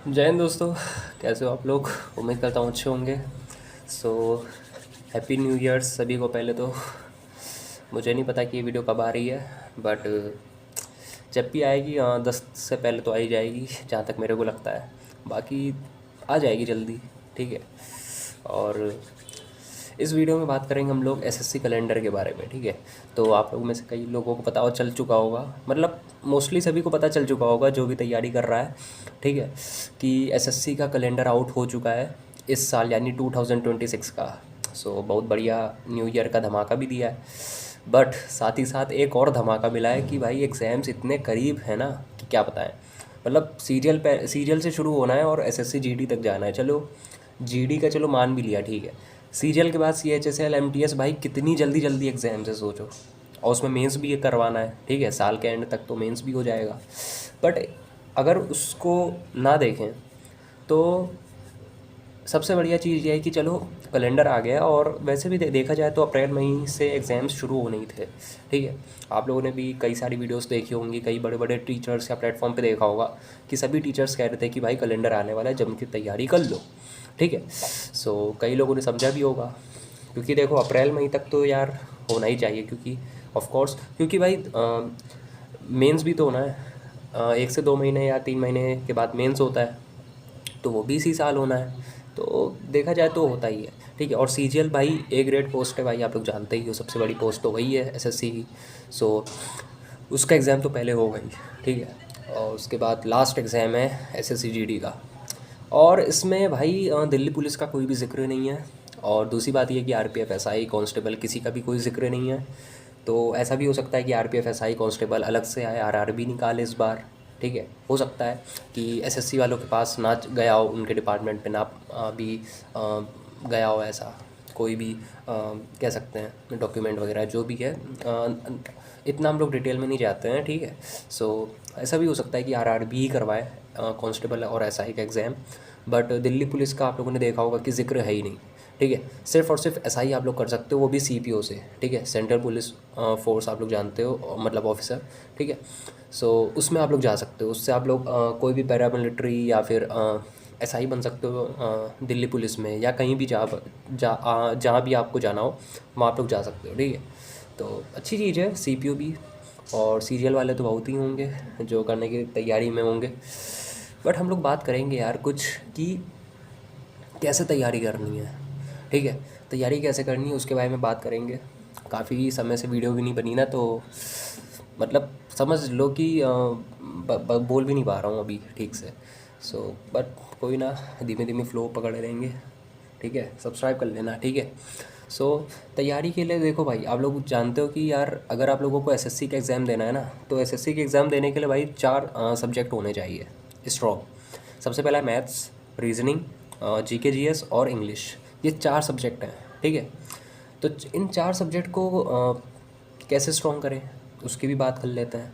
जय हिंद दोस्तों। कैसे हो आप लोग? उम्मीद करता हूँ अच्छे होंगे। सो हैप्पी न्यू ईयर्स सभी को। पहले तो मुझे नहीं पता कि ये वीडियो कब आ रही है, बट जब भी आएगी 10 से पहले तो आ ही जाएगी जहाँ तक मेरे को लगता है। बाकी आ जाएगी जल्दी, ठीक है। और इस वीडियो में बात करेंगे हम लोग एसएससी कैलेंडर के बारे में, ठीक है। तो आप लोगों में से कई लोगों को पता और चल चुका होगा, मतलब मोस्टली सभी को पता चल चुका होगा जो भी तैयारी कर रहा है, ठीक है, कि एसएससी का कैलेंडर आउट हो चुका है इस साल, यानी 2026 का। सो बहुत बढ़िया न्यू ईयर का धमाका भी दिया है। बट साथ ही साथ एक और धमाका मिला है कि भाई एग्ज़ाम्स इतने करीब है ना कि क्या बताएं। मतलब सीरियल से शुरू होना है और एसएससी जीडी तक जाना है। चलो जीडी का चलो मान भी लिया, ठीक है। सीरियल के बाद सीएचएसएल एमटीएस, भाई कितनी जल्दी जल्दी एग्जाम्स है सोचो। और उसमें मेंस भी ये करवाना है, ठीक है। साल के एंड तक तो मेंस भी हो जाएगा। बट अगर उसको ना देखें तो सबसे बढ़िया चीज़ ये है कि चलो कैलेंडर आ गया। और वैसे भी देखा जाए तो अप्रैल मई से एग्ज़ाम्स शुरू होने ही थे, ठीक है। आप लोगों ने भी कई सारी वीडियोस देखी होंगी, कई बड़े बड़े टीचर्स या प्लेटफॉर्म पे देखा होगा कि सभी टीचर्स कह रहे थे कि भाई कैलेंडर आने वाला है, जम की तैयारी कर लो, ठीक है। सो कई लोगों ने समझा भी होगा, क्योंकि देखो अप्रैल मई तक तो यार होना ही चाहिए, क्योंकि ऑफ कोर्स, क्योंकि भाई मेंस भी तो होना है। 1 से 2 महीने या 3 महीने के बाद मेंस होता है, तो वो भी इसी साल होना है। तो देखा जाए तो होता ही है, ठीक है। और सीजीएल भाई ए ग्रेड पोस्ट है, भाई आप लोग जानते ही हो, सबसे बड़ी पोस्ट तो वही है एसएससी की। सो उसका एग्ज़ाम तो पहले हो गई, ठीक है। और उसके बाद लास्ट एग्ज़ाम है एसएससी जीडी का। और इसमें भाई दिल्ली पुलिस का कोई भी जिक्र नहीं है। और दूसरी बात ये कि आरपीएफ एसआई कांस्टेबल किसी का भी कोई जिक्र नहीं है। तो ऐसा भी हो सकता है कि आरपीएफ एसआई कांस्टेबल अलग से आए, आरआरबी निकाले इस बार, ठीक है। हो सकता है कि एसएससी वालों के पास ना गया हो, उनके डिपार्टमेंट पे ना भी गया हो ऐसा कोई भी कह सकते हैं डॉक्यूमेंट वगैरह जो भी है। इतना हम लोग डिटेल में नहीं जाते हैं, ठीक है। सो ऐसा भी हो सकता है कि आरआरबी ही करवाए कांस्टेबल और एसआई का एग्ज़ाम। बट दिल्ली पुलिस का आप लोगों ने देखा होगा कि जिक्र है ही नहीं, ठीक है। सिर्फ और सिर्फ एसआई आप लोग कर सकते हो, वो भी सीपीओ से, ठीक है। सेंट्रल पुलिस फोर्स आप लोग जानते हो, मतलब ऑफिसर, ठीक है। सो उसमें आप लोग जा सकते हो, उससे आप लोग कोई भी पैरामिलिट्री या फिर एसआई बन सकते हो दिल्ली पुलिस में, या कहीं भी जहाँ भी आपको जाना हो वहाँ आप लोग जा सकते हो, ठीक है। तो अच्छी चीज़ है सीपीओ भी। और सीरियल वाले तो बहुत ही होंगे जो करने की तैयारी में होंगे। बट हम लोग बात करेंगे यार कुछ कि कैसे तैयारी करनी है, ठीक है। तैयारी कैसे करनी है उसके बारे में बात करेंगे। काफ़ी समय से वीडियो भी नहीं बनी ना, तो मतलब समझ लो कि बोल भी नहीं पा रहा हूँ अभी ठीक से। सो बट कोई ना, धीमे धीमे फ्लो पकड़े रहेंगे, ठीक है। सब्सक्राइब कर लेना, ठीक है। सो तैयारी के लिए देखो भाई, आप लोग जानते हो कि यार अगर आप लोगों को एसएससी का एग्ज़ाम देना है ना, तो एसएससी के एग्ज़ाम देने के लिए भाई 4 सब्जेक्ट होने चाहिए स्ट्रॉन्ग। सबसे पहला है मैथ्स, रीजनिंग, जीके जीएस और इंग्लिश। ये 4 सब्जेक्ट हैं, ठीक है। तो इन 4 सब्जेक्ट को कैसे स्ट्रॉन्ग करें उसकी भी बात कर लेते हैं।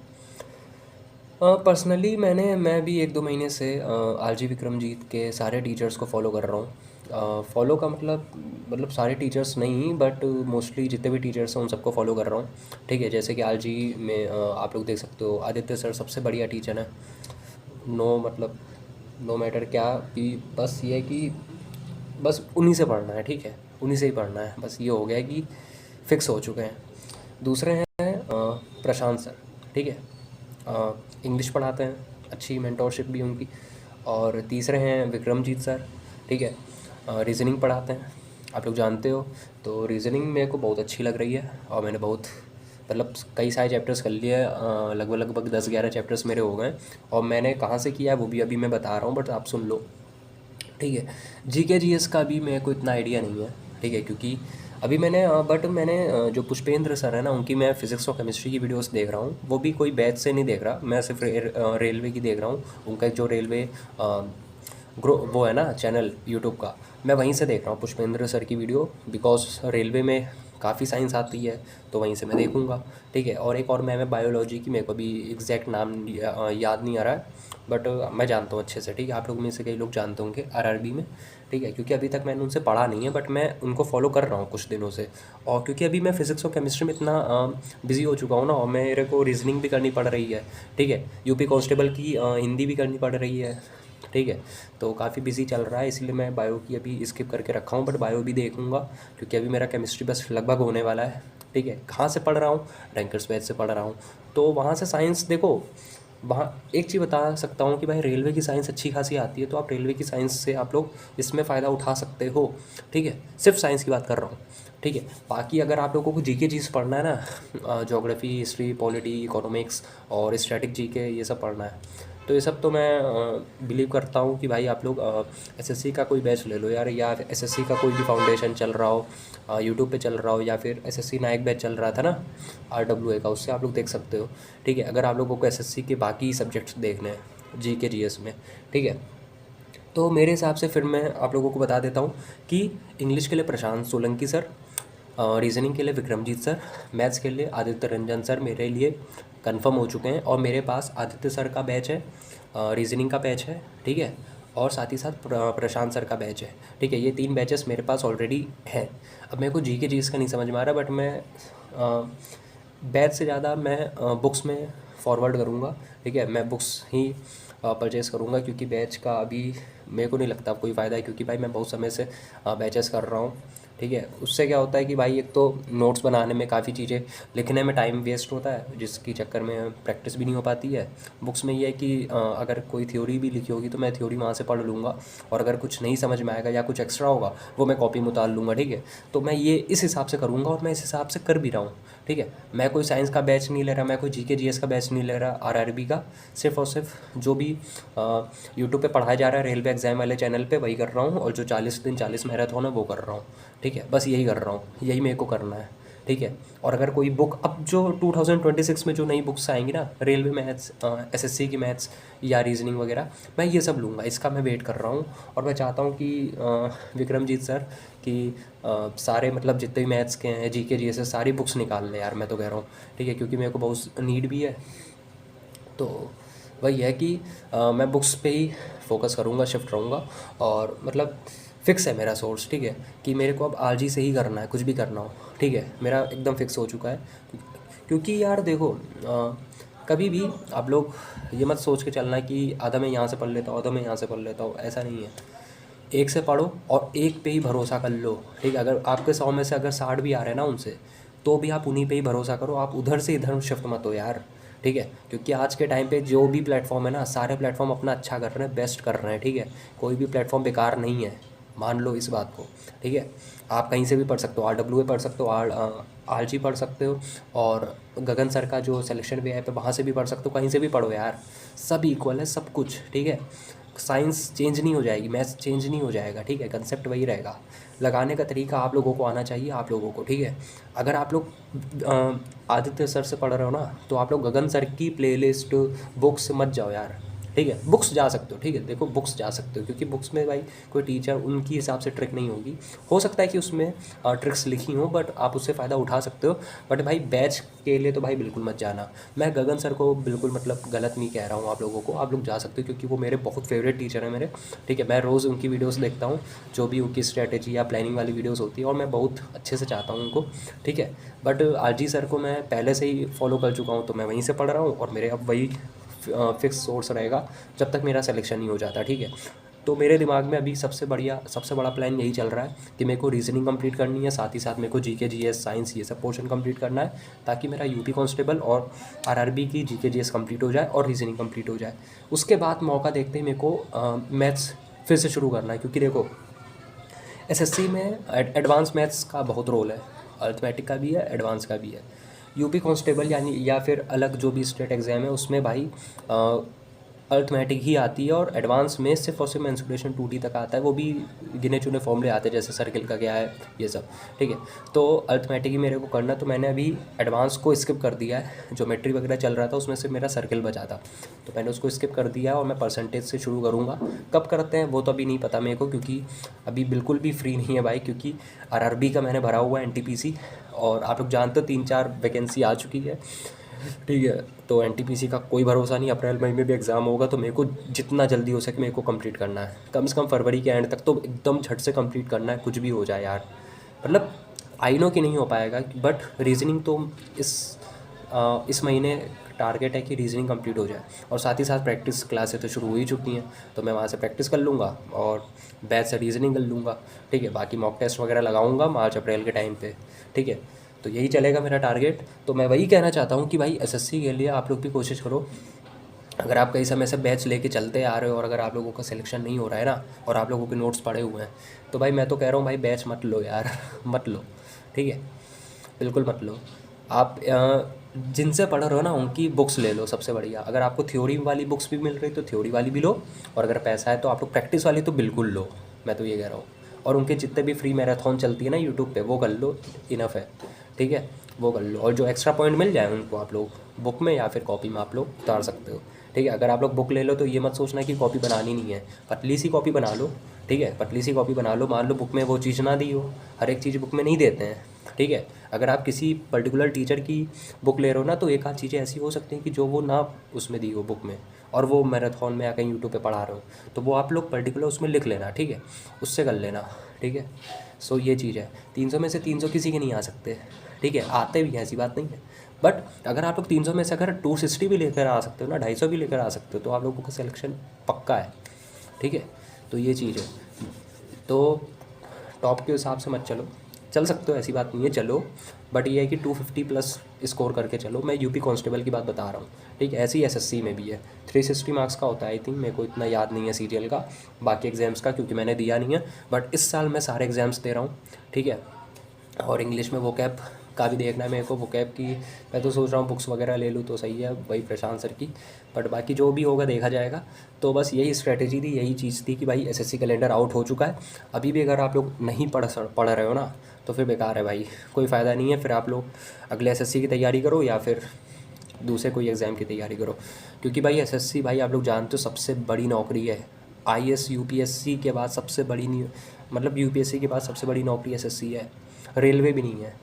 पर्सनली मैं भी 1-2 महीने से आरजी विक्रमजीत के सारे टीचर्स को फॉलो कर रहा हूँ। फॉलो का मतलब सारे टीचर्स नहीं, बट मोस्टली जितने भी टीचर्स हैं उन सबको फॉलो कर रहा हूँ, ठीक है। जैसे कि आरजी में आप लोग देख सकते हो आदित्य सर सबसे बढ़िया टीचर हैं। मतलब नो मैटर क्या, कि बस ये है कि बस उन्हीं से पढ़ना है, ठीक है। उन्हीं से ही पढ़ना है, बस ये हो गया है कि फ़िक्स हो चुके हैं। दूसरे हैं प्रशांत सर, ठीक है। इंग्लिश पढ़ाते हैं, अच्छी मेंटोरशिप भी उनकी। और तीसरे हैं विक्रमजीत सर, ठीक है। रीज़निंग पढ़ाते हैं, आप लोग जानते हो। तो रीज़निंग मेरे को बहुत अच्छी लग रही है, और मैंने बहुत मतलब कई सारे चैप्टर्स कर लिए हैं। लगभग लगभग 10-11 चैप्टर्स मेरे हो गए। और मैंने कहाँ से किया है वो भी अभी मैं बता रहा हूँ, बट आप सुन लो, ठीक है। जीके जीएस का भी मेरे को इतना आइडिया नहीं है, ठीक है, क्योंकि अभी मैंने जो पुष्पेंद्र सर है ना, उनकी मैं फिज़िक्स और केमिस्ट्री की वीडियोस देख रहा हूँ। वो भी कोई बैच से नहीं देख रहा, मैं सिर्फ रेलवे की देख रहा हूँ। उनका एक जो रेलवे ग्रो वो है ना चैनल यूट्यूब का, मैं वहीं से देख रहा हूँ पुष्पेंद्र सर की वीडियो। बिकॉज रेलवे में काफ़ी साइंस आती है, तो वहीं से मैं देखूँगा, ठीक है। और एक और मैम है बायोलॉजी की, मेरे को अभी एग्जैक्ट नाम याद नहीं आ रहा है, बट मैं जानता हूँ अच्छे से, ठीक है। आप लोग में से कई लोग जानते होंगे आरआरबी में, ठीक है। क्योंकि अभी तक मैंने उनसे पढ़ा नहीं है, बट मैं उनको फॉलो कर रहा हूँ कुछ दिनों से। और क्योंकि अभी मैं फ़िज़िक्स और केमिस्ट्री में इतना बिज़ी हो चुका हूँ ना, और मेरे को रीजनिंग भी करनी पड़ रही है, ठीक है। यूपी कांस्टेबल की हिंदी भी करनी पड़ रही है, ठीक है। तो काफ़ी बिजी चल रहा है, इसलिए मैं बायो की अभी स्किप करके रखा हूँ, बट बायो भी देखूँगा क्योंकि अभी मेरा केमिस्ट्री बस लगभग होने वाला है। ठीक है। कहाँ से पढ़ रहा हूँ? रैंकर्स बैच से पढ़ रहा हूँ। तो वहाँ से साइंस देखो, वहाँ एक चीज़ बता सकता हूँ कि भाई रेलवे की साइंस अच्छी खासी आती है, तो आप रेलवे की साइंस से आप लोग इसमें फ़ायदा उठा सकते हो। ठीक है। सिर्फ साइंस की बात कर रहा हूँ। ठीक है। बाकी अगर आप लोगों को जीके चीज़ पढ़ना है ना, ज्योग्राफी, हिस्ट्री, पॉलिटी, इकोनॉमिक्स और स्टैटिक जीके, ये सब पढ़ना है, तो ये सब तो मैं बिलीव करता हूँ कि भाई आप लोग एसएससी का कोई बैच ले लो यार, या एसएससी का कोई भी फाउंडेशन चल रहा हो, यूट्यूब पे चल रहा हो, या फिर एसएससी नायक बैच चल रहा था ना आरडब्ल्यूए का, उससे आप लोग देख सकते हो। ठीक है। अगर आप लोगों को एसएससी के बाकी सब्जेक्ट्स देखने हैं जीके जीएस में, ठीक है, तो मेरे हिसाब से फिर मैं आप लोगों को बता देता हूँ कि इंग्लिश के लिए प्रशांत सोलंकी सर, रीजनिंग के लिए विक्रमजीत सर, मैथ्स के लिए आदित्य रंजन सर मेरे लिए कंफर्म हो चुके हैं, और मेरे पास आदित्य सर का बैच है, रीजनिंग का बैच है, ठीक है, और साथ ही साथ प्रशांत सर का बैच है। ठीक है। ये 3 बैचेस मेरे पास ऑलरेडी हैं। अब मेरे को जी के चीज़ का नहीं समझ में आ रहा, बट मैं बैच से ज़्यादा मैं बुक्स में फॉरवर्ड करूँगा। ठीक है। मैं बुक्स ही परचेज़ करूँगा, क्योंकि बैच का अभी मेरे को नहीं लगता कोई फ़ायदा है, क्योंकि भाई मैं बहुत समय से बैचेस कर रहा हूँ। ठीक है। उससे क्या होता है कि भाई एक तो नोट्स बनाने में, काफ़ी चीज़ें लिखने में टाइम वेस्ट होता है, जिसकी चक्कर में प्रैक्टिस भी नहीं हो पाती है। बुक्स में ये है कि अगर कोई थ्योरी भी लिखी होगी तो मैं थ्योरी वहाँ से पढ़ लूँगा, और अगर कुछ नहीं समझ में आएगा या कुछ एक्स्ट्रा होगा वो मैं कॉपी में उतार लूँगा। ठीक है। तो मैं ये इस हिसाब से करूँगा, और मैं इस हिसाब से कर भी रहा हूँ। ठीक है। मैं कोई साइंस का बैच नहीं ले रहा, मैं कोई जीके जीएस का बैच नहीं ले रहा, आरआरबी का सिर्फ और सिर्फ जो भी यूट्यूब पे पढ़ाया जा रहा है रेलवे एग्जाम वाले चैनल पे वही कर रहा हूँ, और जो 40 दिन 40 मैराथन है वो कर रहा हूँ। ठीक है। बस यही कर रहा हूँ, यही मेरे को करना है। ठीक है। और अगर कोई बुक अब जो 2026 में जो नई बुक्स आएंगी ना, रेलवे मैथ्स, एसएससी की मैथ्स या रीजनिंग वगैरह, मैं ये सब लूँगा, इसका मैं वेट कर रहा हूँ। और मैं चाहता हूँ कि विक्रमजीत सर की सारे मतलब जितने भी मैथ्स के हैं, जीके जीएस सारी बुक्स निकाल ले यार, मैं तो कह रहा हूँ। ठीक है। क्योंकि मेरे को बहुत नीड भी है। तो वही है कि मैं बुक्स पे ही फोकस करूँगा, शिफ्ट रहूँगा, और मतलब फ़िक्स है मेरा सोर्स। ठीक है। कि मेरे को अब आरजी से ही करना है, कुछ भी करना हो। ठीक है। मेरा एकदम फ़िक्स हो चुका है, क्योंकि यार देखो, कभी भी आप लोग ये मत सोच के चलना कि आधा मैं यहाँ से पढ़ लेता हूँ, आधा मैं यहाँ से पढ़ लेता हूँ, ऐसा नहीं है। एक से पढ़ो और एक पे ही भरोसा कर लो। ठीक है। अगर आपके 100 में से अगर 60 भी आ रहे हैं ना उनसे, तो भी आप उन्हीं पे ही भरोसा करो, आप उधर से इधर शिफ्ट मत हो यार। ठीक है। क्योंकि आज के टाइम पे जो भी प्लेटफॉर्म है ना, सारे प्लेटफॉर्म अपना अच्छा कर रहे हैं, बेस्ट कर रहे हैं। ठीक है। कोई भी प्लेटफॉर्म बेकार नहीं है, मान लो इस बात को। ठीक है। आप कहीं से भी पढ़ सकते हो, आरडब्ल्यूए पढ़ सकते हो, आरजी पढ़ सकते हो, और गगन सर का जो सिलेक्शन भी ऐप है वहाँ से भी पढ़ सकते हो, कहीं से भी पढ़ो यार, सब इक्वल है, सब कुछ। ठीक है। साइंस चेंज नहीं हो जाएगी, मैथ्स चेंज नहीं हो जाएगा। ठीक है। कंसेप्ट वही रहेगा, लगाने का तरीका आप लोगों को आना चाहिए, आप लोगों को। ठीक है। अगर आप लोग आदित्य सर से पढ़ रहे हो ना, तो आप लोग गगन सर की प्लेलिस्ट बुक्स मत जाओ यार। ठीक है। बुक्स जा सकते हो। ठीक है। देखो बुक्स जा सकते हो, क्योंकि बुक्स में भाई कोई टीचर उनकी हिसाब से ट्रिक नहीं होगी, हो सकता है कि उसमें ट्रिक्स लिखी हों, बट आप उससे फ़ायदा उठा सकते हो। बट भाई बैच के लिए तो भाई बिल्कुल मत जाना। मैं गगन सर को बिल्कुल मतलब गलत नहीं कह रहा हूँ, आप लोगों को, आप लोग जा सकते हो, क्योंकि वो मेरे बहुत फेवरेट टीचर हैं मेरे। ठीक है। मैं रोज़ उनकी वीडियोज़ देखता हूँ, जो भी उनकी स्ट्रैटेजी या प्लानिंग वाली वीडियोज़ होती है, और मैं बहुत अच्छे से चाहता हूँ उनको। ठीक है। बट आरजी सर को मैं पहले से ही फॉलो कर चुका हूँ, तो मैं वहीं से पढ़ रहा हूँ, और मेरे अब वही फिक्स सोर्स रहेगा जब तक मेरा सिलेक्शन नहीं हो जाता। ठीक है। तो मेरे दिमाग में अभी सबसे बड़ा प्लान यही चल रहा है कि मेरे को रीजनिंग कंप्लीट करनी है, साथ ही साथ मेरे को जीके जीएस, साइंस, ये सब पोर्शन कंप्लीट करना है, ताकि मेरा यूपी कांस्टेबल और आरआरबी की जीके जीएस कंप्लीट हो जाए और रीजनिंग कंप्लीट हो जाए। उसके बाद मौका देखते ही मेरे को मैथ्स फिर से शुरू करना है, क्योंकि देखो एसएससी में एडवांस मैथ्स का बहुत रोल है, अर्थमेटिक का भी है, एडवांस का भी है। यूपी कांस्टेबल यानी या फिर अलग जो भी स्टेट एग्ज़ाम है, उसमें भाई अर्थमेटिक ही आती है, और एडवांस में सिर्फ और सिर्फ मेंसुरेशन 2D तक आता है, वो भी गिने चुने फॉर्मूले आते हैं, जैसे सर्किल का क्या है, ये सब। ठीक है। तो अर्थमेटिक ही मेरे को करना, तो मैंने अभी एडवांस को स्किप कर दिया है। ज्योमेट्री वगैरह चल रहा था, उसमें से मेरा सर्किल बचा था, तो मैंने उसको स्किप कर दिया है, और मैं परसेंटेज से शुरू करूँगा। कब करते हैं वो तो अभी नहीं पता मेरे को, क्योंकि अभी बिल्कुल भी फ्री नहीं है भाई, क्योंकि आरआरबी का मैंने भरा हुआ है एनटीपीसी, और आप लोग जानते हो 3-4 वैकेंसी आ चुकी है। ठीक है। तो एनटीपीसी का कोई भरोसा नहीं, अप्रैल मई में भी एग्ज़ाम होगा, तो मेरे को जितना जल्दी हो सके मेरे को कंप्लीट करना है, कम से कम फरवरी के एंड तक तो एकदम झट से कंप्लीट करना है, कुछ भी हो जाए यार। मतलब आई नो कि नहीं हो पाएगा, बट रीजनिंग तो इस महीने टारगेट है कि रीजनिंग कंप्लीट हो जाए, और साथ ही साथ प्रैक्टिस क्लासेस तो शुरू हो ही चुकी हैं, तो मैं वहाँ से प्रैक्टिस कर लूँगा और बैच से रीजनिंग कर लूँगा। ठीक है, बाकी मॉक टेस्ट वगैरह लगाऊँगा मार्च अप्रैल के टाइम पे। ठीक है, तो यही चलेगा मेरा टारगेट। तो मैं वही कहना चाहता हूँ कि भाई एसएससी के लिए आप लोग भी कोशिश करो। अगर आप कई समय से बैच लेके चलते आ रहे हो और अगर आप लोगों का सिलेक्शन नहीं हो रहा है ना, और आप लोगों के नोट्स पड़े हुए हैं, तो भाई मैं तो कह रहा हूँ भाई बैच मत लो यार मत लो। ठीक है, बिल्कुल मत लो। आप जिनसे पढ़ रहे हो ना उनकी बुक्स ले लो, सबसे बढ़िया। अगर आपको थ्योरी वाली बुक्स भी मिल रही तो थ्योरी वाली भी लो, और अगर पैसा है तो आप लोग प्रैक्टिस वाली तो बिल्कुल लो, मैं तो ये कह रहा हूँ। और उनके जितने भी फ्री मैराथन चलती है ना यूट्यूब पे, वो कर लो, इनफ है। ठीक है, वो कर लो, और जो एक्स्ट्रा पॉइंट मिल जाए उनको आप लोग बुक में या फिर कॉपी में आप लोग उतार सकते हो। ठीक है, अगर आप लोग बुक ले लो तो ये मत सोचना कि कॉपी बनानी नहीं है, पतली सी कॉपी बना लो। ठीक है, पतली सी कॉपी बना लो। मान लो बुक में वो चीज़ ना दी हो, हर एक चीज़ बुक में नहीं देते हैं। ठीक है, अगर आप किसी पर्टिकुलर टीचर की बुक ले रहे हो ना, तो एक आध चीज़ें ऐसी हो सकती हैं कि जो वो ना उसमें दी हो बुक में, और वो मैराथन में या कहीं यूट्यूब पे पढ़ा रहे हो, तो वो आप लोग पर्टिकुलर उसमें लिख लेना। ठीक है, उससे कर लेना। ठीक है, सो ये चीज़ है। 300 में से 300 किसी के नहीं आ सकते। ठीक है, आते भी हैं, ऐसी बात नहीं है। बट अगर आप लोग 300 में से अगर 260 भी लेकर आ सकते हो ना, 250 भी लेकर आ सकते हो, तो आप लोगों का सिलेक्शन पक्का है। ठीक है, तो ये चीज़ है। तो टॉप के हिसाब से मत चलो, चल सकते हो, ऐसी बात नहीं है, चलो। बट ये है कि 250 प्लस स्कोर करके चलो। मैं यूपी कांस्टेबल की बात बता रहा हूँ। ठीक है, ऐसे ही एसएससी में भी है, 360 मार्क्स का होता है आई थिंक, मेरे को इतना याद नहीं है सीरियल का, बाकी एग्ज़ाम्स का, क्योंकि मैंने दिया नहीं है। बट इस साल मैं सारे एग्ज़ाम्स दे रहा हूँ। ठीक है, और इंग्लिश में वोकैब का भी देखना है मेरे को, वोकैब की मैं तो सोच रहा हूँ बुक्स वगैरह ले लूँ तो सही है, वही प्रशांत सर की। बट बाकी जो भी होगा देखा जाएगा। तो बस यही स्ट्रेटेजी थी, यही चीज़ थी कि भाई एसएससी कैलेंडर आउट हो चुका है। अभी भी अगर आप लोग नहीं पढ़ रहे हो ना, तो फिर बेकार है भाई, कोई फ़ायदा नहीं है। फिर आप लोग अगले एसएससी की तैयारी करो या फिर दूसरे कोई एग्ज़ाम की तैयारी करो, क्योंकि भाई एसएससी भाई आप लोग जानते हो सबसे बड़ी नौकरी है। आईएएस यूपीएससी के बाद सबसे बड़ी मतलब यूपीएससी के बाद सबसे बड़ी नौकरी एसएससी है, रेलवे भी नहीं है।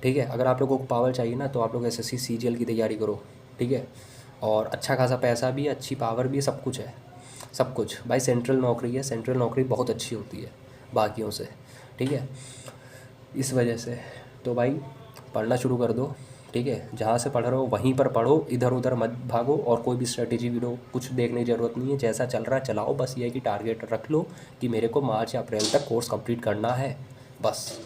ठीक है, अगर आप लोगों को पावर चाहिए ना, तो आप लोग एसएससी सीजीएल की तैयारी करो। ठीक है, और अच्छा खासा पैसा भी है, अच्छी पावर भी है, सब कुछ है, सब कुछ भाई। सेंट्रल नौकरी है, सेंट्रल नौकरी बहुत अच्छी होती है बाकियों से। ठीक है, इस वजह से तो भाई पढ़ना शुरू कर दो। ठीक है, जहाँ से पढ़ रहे हो वहीं पर पढ़ो, इधर उधर मत भागो, और कोई भी स्ट्रेटेजी वीडियो कुछ देखने की ज़रूरत नहीं है, जैसा चल रहा है चलाओ। बस ये है कि टारगेट रख लो कि मेरे को मार्च या अप्रैल तक कोर्स कंप्लीट करना है, बस।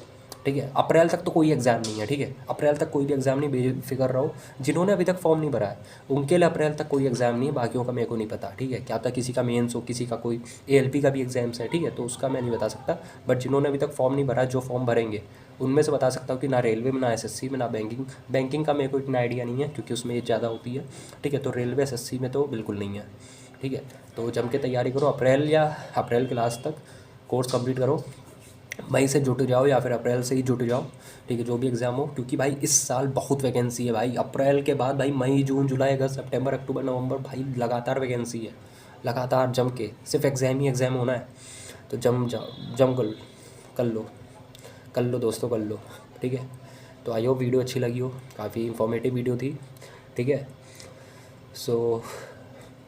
ठीक है, अप्रैल तक तो कोई एग्ज़ाम नहीं है। ठीक है, अप्रैल तक कोई भी एग्ज़ाम नहीं, बेफिक्र रहो। जिन्होंने अभी तक फॉर्म नहीं भरा है उनके लिए अप्रैल तक कोई एग्ज़ाम नहीं है, बाकियों का मेरे को नहीं पता। ठीक है, क्या पता किसी का मेंस हो, किसी का कोई एएलपी का भी एग्ज़ाम्स है। ठीक है, तो उसका मैं नहीं बता सकता। बट जिन्होंने अभी तक फॉर्म नहीं भरा, जो फॉर्म भरेंगे उनमें से बता सकता हूँ कि ना रेलवे में, ना एसएससी में, ना बैंकिंग का मेरे को इतना आइडिया नहीं है, क्योंकि उसमें एज ज़्यादा होती है। ठीक है, तो रेलवे एसएससी में तो बिल्कुल नहीं है। ठीक है, तो जम के तैयारी करो, अप्रैल या अप्रैल के लास्ट तक कोर्स कंप्लीट करो। मई से जुट जाओ या फिर अप्रैल से ही जुट जाओ। ठीक है, जो भी एग्ज़ाम हो, क्योंकि भाई इस साल बहुत वैकेंसी है भाई। अप्रैल के बाद भाई मई, जून, जुलाई, अगस्त, सितंबर, अक्टूबर, नवंबर, भाई लगातार वैकेंसी है, लगातार जम के। सिर्फ एग्ज़ाम ही एग्ज़ाम होना है, तो जम जाओ, जम कर लो दोस्तों, कर लो। ठीक है, तो आई होप वीडियो अच्छी लगी हो, काफ़ी इंफॉर्मेटिव वीडियो थी। ठीक है, सो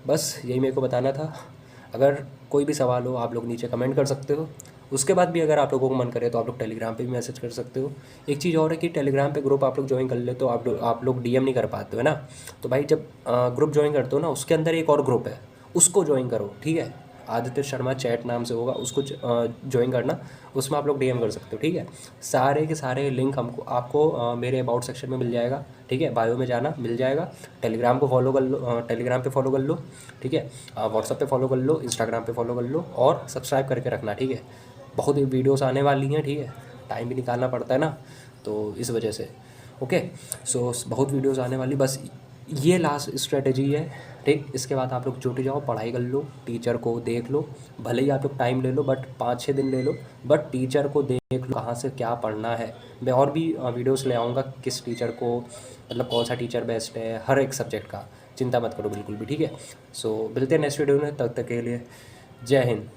बस यही मेरे को बताना था। अगर कोई भी सवाल हो आप लोग नीचे कमेंट कर सकते हो। उसके बाद भी अगर आप लोगों को मन करे तो आप लोग टेलीग्राम पे भी मैसेज कर सकते हो। एक चीज़ और है कि टेलीग्राम पे ग्रुप आप लोग ज्वाइन कर ले तो आप लोग डीएम नहीं कर पाते हो, है ना। तो भाई जब ग्रुप ज्वाइन करते हो ना, उसके अंदर एक और ग्रुप है, उसको ज्वाइन करो। ठीक है, आदित्य शर्मा चैट नाम से होगा, उसको ज्वाइन करना, उसमें आप लोग डीएम कर सकते हो। ठीक है, सारे के सारे लिंक आपको मेरे अबाउट सेक्शन में मिल जाएगा। ठीक है, बायो में जाना मिल जाएगा। टेलीग्राम को फॉलो कर लो, टेलीग्राम पे फॉलो कर लो। ठीक है, व्हाट्सअप पे फॉलो कर लो, इंस्टाग्राम पे फॉलो कर लो, और सब्सक्राइब करके रखना। ठीक है, बहुत ही वीडियोस आने वाली हैं। ठीक है, टाइम भी निकालना पड़ता है ना, तो इस वजह से। ओके, सो बहुत वीडियोस आने वाली, बस ये लास्ट स्ट्रेटेजी है। ठीक, इसके बाद आप लोग जुट जाओ, पढ़ाई कर लो, टीचर को देख लो। भले ही आप लोग टाइम ले लो, बट 5-6 दिन ले लो, बट टीचर को देख लो कहाँ से क्या पढ़ना है। मैं और भी वीडियोस ले आऊँगा, किस टीचर को, मतलब कौन सा टीचर बेस्ट है हर एक सब्जेक्ट का। चिंता मत करो बिल्कुल भी। ठीक है, सो मिलते हैं नेक्स्ट वीडियो में, तब तक के लिए जय हिंद।